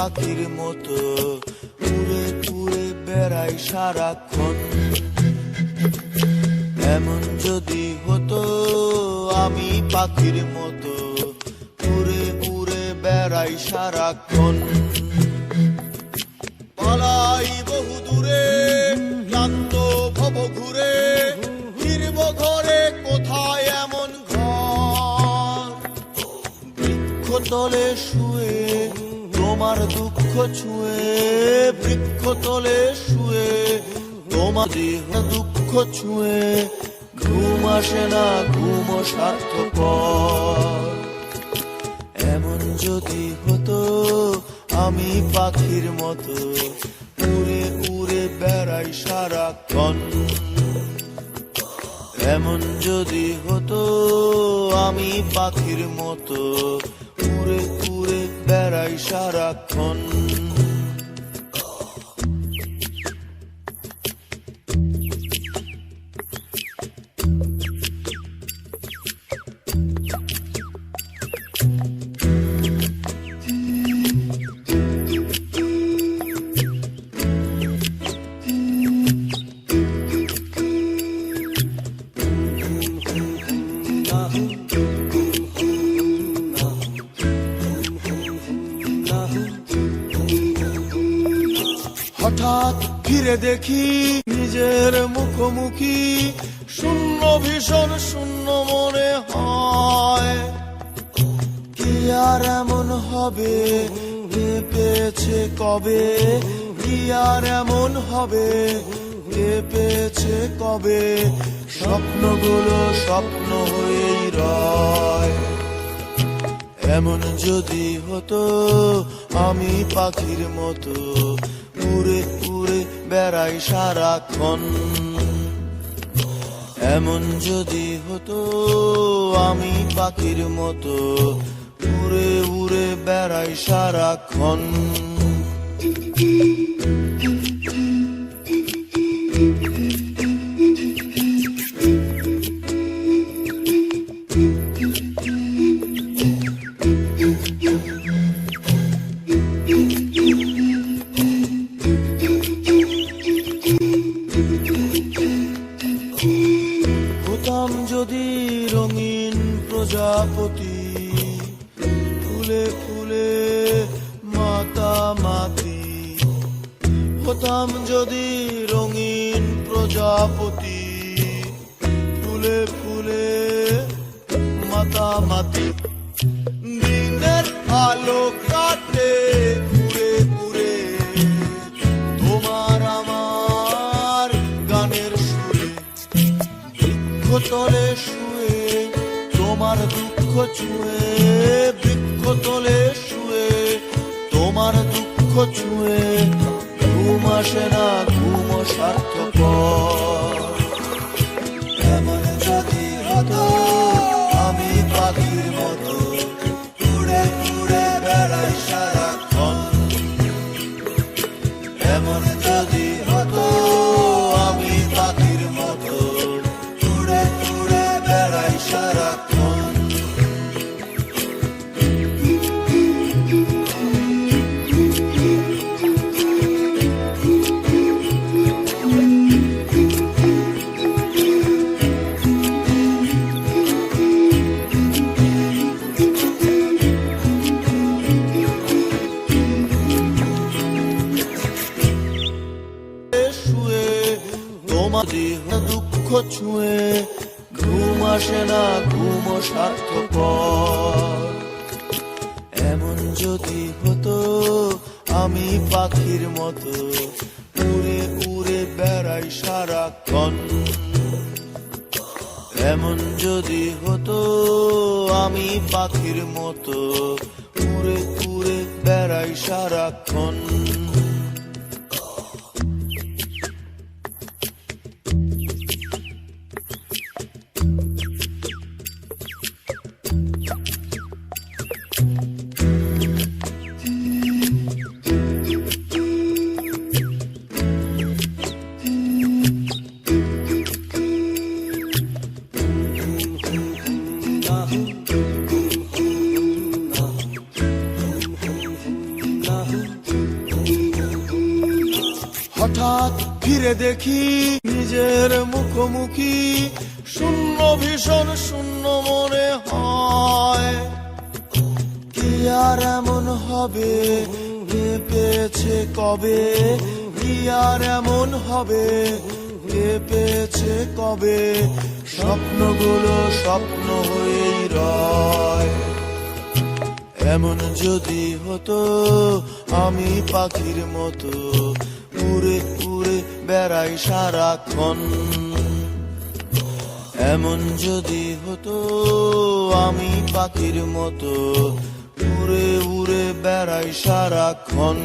পাখির মতো উড়ে উড়ে বেড়াই সারাক্ষণ। এমন যদি হতো আমি পাখির মতো উড়ে উড়ে বেড়াই সারাক্ষণ। পালাই বহু দূরে ক্লান্ত ভব ঘুরে, ফিরব ঘরে কোথায় এমন ঘর। বৃক্ষতলে শুয়ে তোমার দুঃখ ছুঁয়ে, বৃক্ষতলে শুয়ে তোমার দেহ দুঃখ ছুঁয়ে, ঘুম আসে না ঘুম স্বার্থপর। এমন যদি হতো আমি পাখির মতো উড়ে উড়ে বেড়াই সারাক্ষণ। এমন যদি হতো আমি পাখির মতো উড়ে উড়ে বেড়াই সারাক্ষণ। হঠাৎ ফিরে দেখি নিজের মুখোমুখি, শূন্য ভীষণ শূন্য মনে হয়। কি আর এমন হবে কে পেয়েছে কবে, কি আর এমন হবে কে পেয়েছে কবে। স্বপ্নগুলো স্বপ্ন হয়েই রয়। এমন যদি হতো আমি পাখির মতো উড়ে উড়ে বেড়াই সারাক্ষণ। এমন যদি হতো আমি পাখির মতো উড়ে উড়ে বেড়াই সারাক্ষণ। হতাম যদি রঙিন প্রজাপতি, ফুলে ফুলে মাতামাতি। হতাম যদি রঙিন প্রজাপতি, ফুলে ফুলে মাতামাতি। দিনের আলো কাটে উড়ে উড়ে তোমার আমার গানের সুরে। বৃক্ষতলে শুয়ে তোমার দুঃখ ছুঁয়ে, বৃক্ষতলে শুয়ে তোমার দুঃখ ছুঁয়ে, ঘুম আসে না ঘুম স্বার্থপর। এমন যদি হতো আমি পাখির মতো উড়ে উড়ে বেড়াই সারাক্ষণ। এমন যদি হতো আমি পাখির মতো উড়ে উড়ে বেড়াই সারাক্ষণ। তোমার দেহ দুঃখ ছুঁয়ে, ঘুম আসে না ঘুম স্বার্থপর। এমন যদি হতো আমি পাখির মতো উড়ে উড়ে বেড়াই সারাক্ষণ। এমন যদি হতো আমি পাখির মতো উড়ে উড়ে বেড়াই সারাক্ষণ। Yahoo. দেখি নিজের মুখোমুখি, শূন্য ভীষণ শূন্য মনে হয়। কি আর এমন হবে, কে পেয়েছে কবে, কি আর এমন হবে, কে পেয়েছে কবে, স্বপ্নগুলো স্বপ্ন হয়েই রয়। এমন যদি হতো আমি পাখির মতো উড়ে উড়ে বেড়াই সারাক্ষণ, এমন যদি হতো আমি পাখির মতো উড়ে উড়ে বেড়াই সারাক্ষণ।